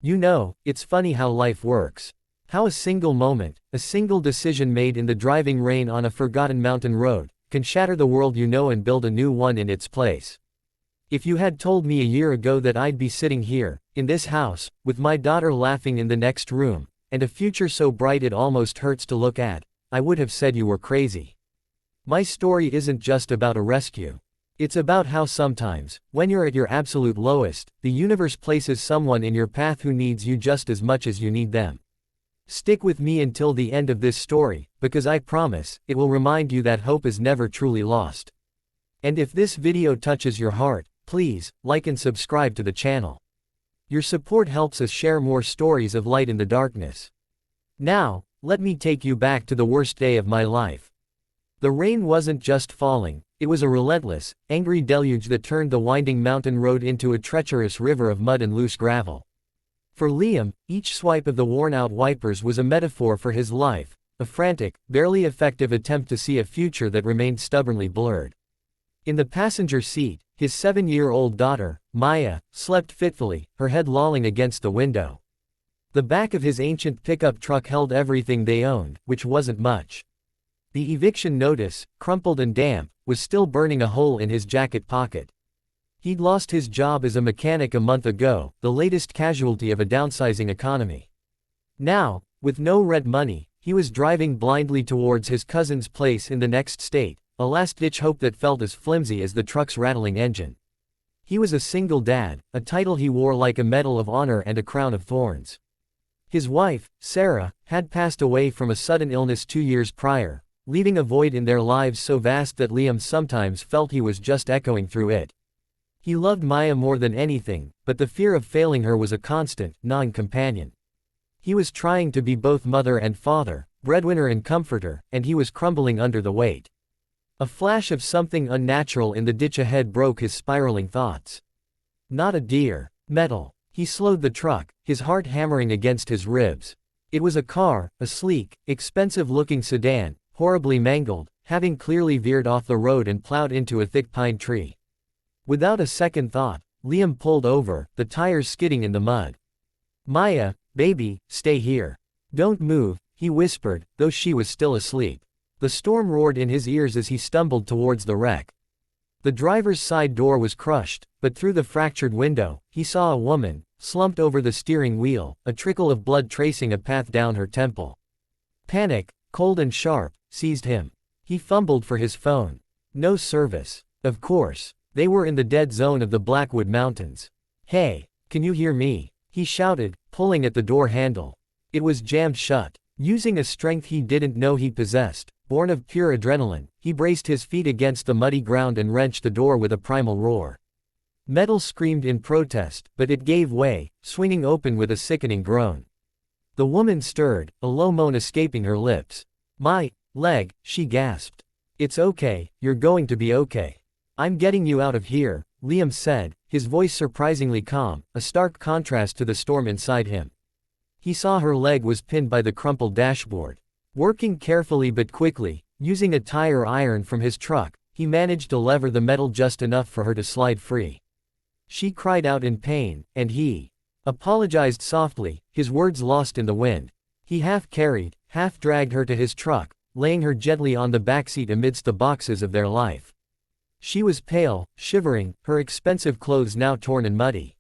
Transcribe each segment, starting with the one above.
You know, it's funny how life works. How a single moment, a single decision made in the driving rain on a forgotten mountain road, can shatter the world you know and build a new one in its place. If you had told me a year ago that I'd be sitting here, in this house, with my daughter laughing in the next room, and a future so bright it almost hurts to look at, I would have said you were crazy. My story isn't just about a rescue. It's about how sometimes, when you're at your absolute lowest, the universe places someone in your path who needs you just as much as you need them. Stick with me until the end of this story, because I promise, it will remind you that hope is never truly lost. And if this video touches your heart, please, like and subscribe to the channel. Your support helps us share more stories of light in the darkness. Now, let me take you back to the worst day of my life. The rain wasn't just falling, it was a relentless, angry deluge that turned the winding mountain road into a treacherous river of mud and loose gravel. For Liam, each swipe of the worn-out wipers was a metaphor for his life, a frantic, barely effective attempt to see a future that remained stubbornly blurred. In the passenger seat, his 7-year-old daughter, Maya, slept fitfully, her head lolling against the window. The back of his ancient pickup truck held everything they owned, which wasn't much. The eviction notice, crumpled and damp, was still burning a hole in his jacket pocket. He'd lost his job as a mechanic a month ago, the latest casualty of a downsizing economy. Now, with no rent money, he was driving blindly towards his cousin's place in the next state, a last-ditch hope that felt as flimsy as the truck's rattling engine. He was a single dad, a title he wore like a medal of honor and a crown of thorns. His wife, Sarah, had passed away from a sudden illness 2 years prior, leaving a void in their lives so vast that Liam sometimes felt he was just echoing through it. He loved Maya more than anything, but the fear of failing her was a constant, gnawing companion. He was trying to be both mother and father, breadwinner and comforter, and he was crumbling under the weight. A flash of something unnatural in the ditch ahead broke his spiraling thoughts. Not a deer. Metal. He slowed the truck, his heart hammering against his ribs. It was a car, a sleek, expensive-looking sedan, horribly mangled, having clearly veered off the road and plowed into a thick pine tree. Without a second thought, Liam pulled over, the tires skidding in the mud. "Maya, baby, stay here. Don't move," he whispered, though she was still asleep. The storm roared in his ears as he stumbled towards the wreck. The driver's side door was crushed, but through the fractured window, he saw a woman, slumped over the steering wheel, a trickle of blood tracing a path down her temple. Panic, cold and sharp, seized him. He fumbled for his phone. No service. Of course. They were in the dead zone of the Blackwood Mountains. "Hey, can you hear me?" he shouted, pulling at the door handle. It was jammed shut. Using a strength he didn't know he possessed, born of pure adrenaline, he braced his feet against the muddy ground and wrenched the door with a primal roar. Metal screamed in protest, but it gave way, swinging open with a sickening groan. The woman stirred, a low moan escaping her lips. "My leg," she gasped. "It's okay, you're going to be okay. I'm getting you out of here," Liam said, his voice surprisingly calm, a stark contrast to the storm inside him. He saw her leg was pinned by the crumpled dashboard. Working carefully but quickly, using a tire iron from his truck, he managed to lever the metal just enough for her to slide free. She cried out in pain, and he apologized softly, his words lost in the wind. He half carried, half dragged her to his truck, laying her gently on the backseat amidst the boxes of their life. She was pale, shivering, her expensive clothes now torn and muddy.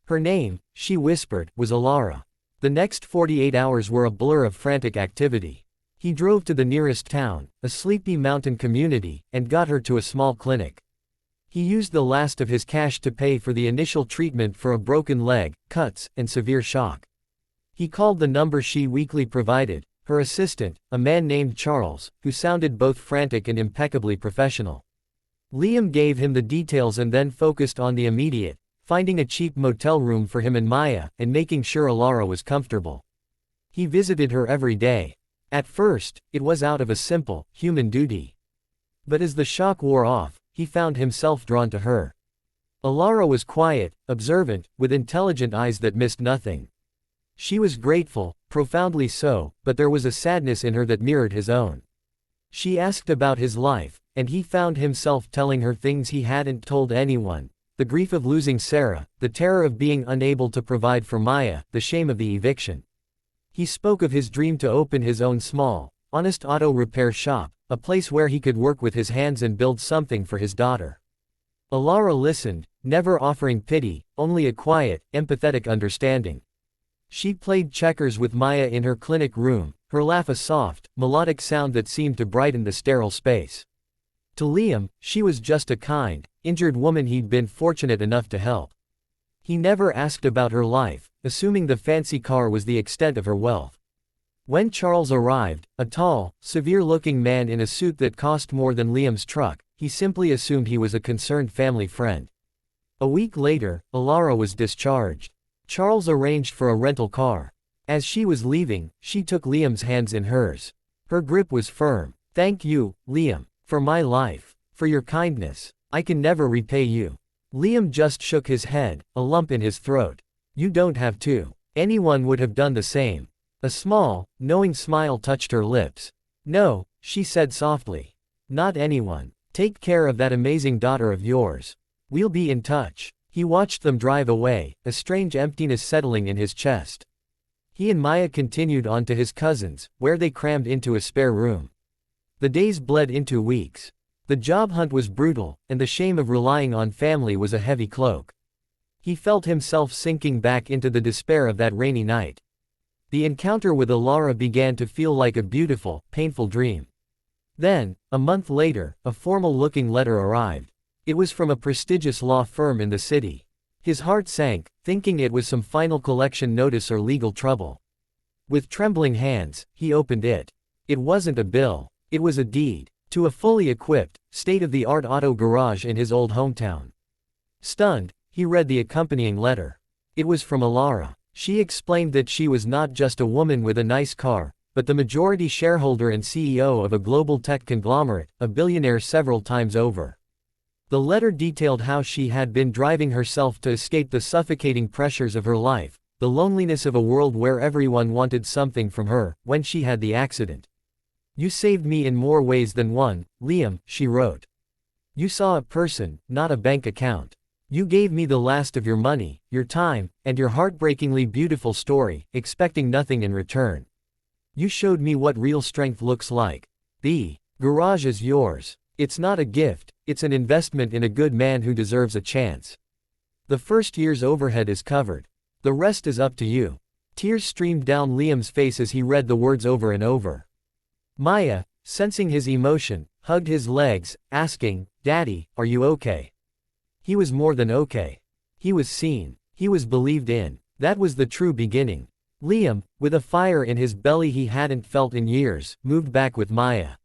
Her name, she whispered, was Alara. The next 48 hours were a blur of frantic activity. He drove to the nearest town, a sleepy mountain community, and got her to a small clinic. He used the last of his cash to pay for the initial treatment for a broken leg, cuts, and severe shock. He called the number she weakly provided, her assistant, a man named Charles, who sounded both frantic and impeccably professional. Liam gave him the details and then focused on the immediate, finding a cheap motel room for him and Maya, and making sure Alara was comfortable. He visited her every day. At first, it was out of a simple, human duty. But as the shock wore off, he found himself drawn to her. Alara was quiet, observant, with intelligent eyes that missed nothing. She was grateful, profoundly so, but there was a sadness in her that mirrored his own. She asked about his life, and he found himself telling her things he hadn't told anyone, the grief of losing Sarah, the terror of being unable to provide for Maya, the shame of the eviction. He spoke of his dream to open his own small, honest auto repair shop, a place where he could work with his hands and build something for his daughter. Alara listened, never offering pity, only a quiet, empathetic understanding. She played checkers with Maya in her clinic room, her laugh a soft, melodic sound that seemed to brighten the sterile space. To Liam, she was just a kind, injured woman he'd been fortunate enough to help. He never asked about her life, assuming the fancy car was the extent of her wealth. When Charles arrived, a tall, severe-looking man in a suit that cost more than Liam's truck, he simply assumed he was a concerned family friend. A week later, Alara was discharged. Charles arranged for a rental car. As she was leaving, she took Liam's hands in hers. Her grip was firm. "Thank you, Liam. For my life. For your kindness. I can never repay you." Liam just shook his head, a lump in his throat. "You don't have to. Anyone would have done the same." A small, knowing smile touched her lips. "No," she said softly. "Not anyone. Take care of that amazing daughter of yours. We'll be in touch." He watched them drive away, a strange emptiness settling in his chest. He and Maya continued on to his cousin's, where they crammed into a spare room. The days bled into weeks. The job hunt was brutal, and the shame of relying on family was a heavy cloak. He felt himself sinking back into the despair of that rainy night. The encounter with Alara began to feel like a beautiful, painful dream. Then, a month later, a formal-looking letter arrived. It was from a prestigious law firm in the city. His heart sank, thinking it was some final collection notice or legal trouble. With trembling hands, he opened it. It wasn't a bill. It was a deed to a fully equipped, state-of-the-art auto garage in his old hometown. Stunned, he read the accompanying letter. It was from Alara. She explained that she was not just a woman with a nice car, but the majority shareholder and CEO of a global tech conglomerate, a billionaire several times over. The letter detailed how she had been driving herself to escape the suffocating pressures of her life, the loneliness of a world where everyone wanted something from her, when she had the accident. "You saved me in more ways than one, Liam," she wrote. "You saw a person, not a bank account. You gave me the last of your money, your time, and your heartbreakingly beautiful story, expecting nothing in return. You showed me what real strength looks like. The garage is yours. It's not a gift, it's an investment in a good man who deserves a chance. The first year's overhead is covered. The rest is up to you." Tears streamed down Liam's face as he read the words over and over. Maya, sensing his emotion, hugged his legs, asking, "Daddy, are you okay?" He was more than okay. He was seen. He was believed in. That was the true beginning. Liam, with a fire in his belly he hadn't felt in years, moved back with Maya.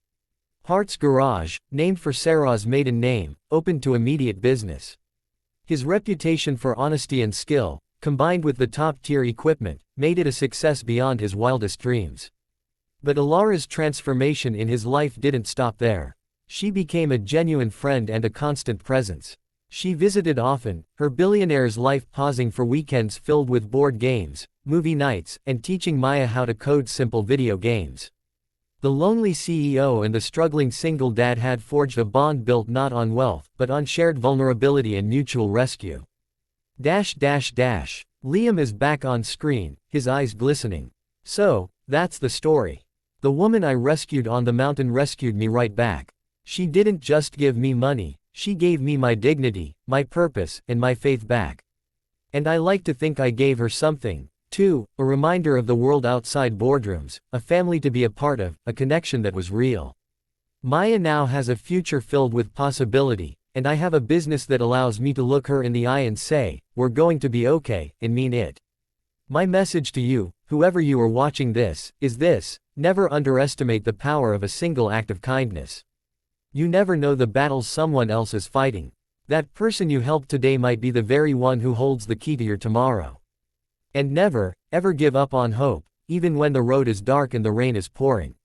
Hart's Garage, named for Sarah's maiden name, opened to immediate business. His reputation for honesty and skill, combined with the top-tier equipment, made it a success beyond his wildest dreams. But Alara's transformation in his life didn't stop there. She became a genuine friend and a constant presence. She visited often, her billionaire's life pausing for weekends filled with board games, movie nights, and teaching Maya how to code simple video games. The lonely CEO and the struggling single dad had forged a bond built not on wealth, but on shared vulnerability and mutual rescue. Liam is back on screen, his eyes glistening. "So, that's the story. The woman I rescued on the mountain rescued me right back. She didn't just give me money, she gave me my dignity, my purpose, and my faith back. And I like to think I gave her something, too, a reminder of the world outside boardrooms, a family to be a part of, a connection that was real. Maya now has a future filled with possibility, and I have a business that allows me to look her in the eye and say, we're going to be okay, and mean it. My message to you, whoever you are watching this, is this: never underestimate the power of a single act of kindness. You never know the battles someone else is fighting. That person you helped today might be the very one who holds the key to your tomorrow. And never, ever give up on hope, even when the road is dark and the rain is pouring.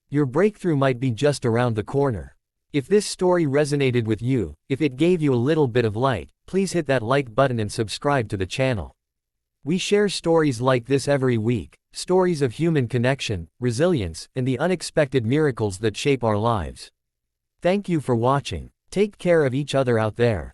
Your breakthrough might be just around the corner. If this story resonated with you, if it gave you a little bit of light, please hit that like button and subscribe to the channel. We share stories like this every week, stories of human connection, resilience, and the unexpected miracles that shape our lives. Thank you for watching. Take care of each other out there.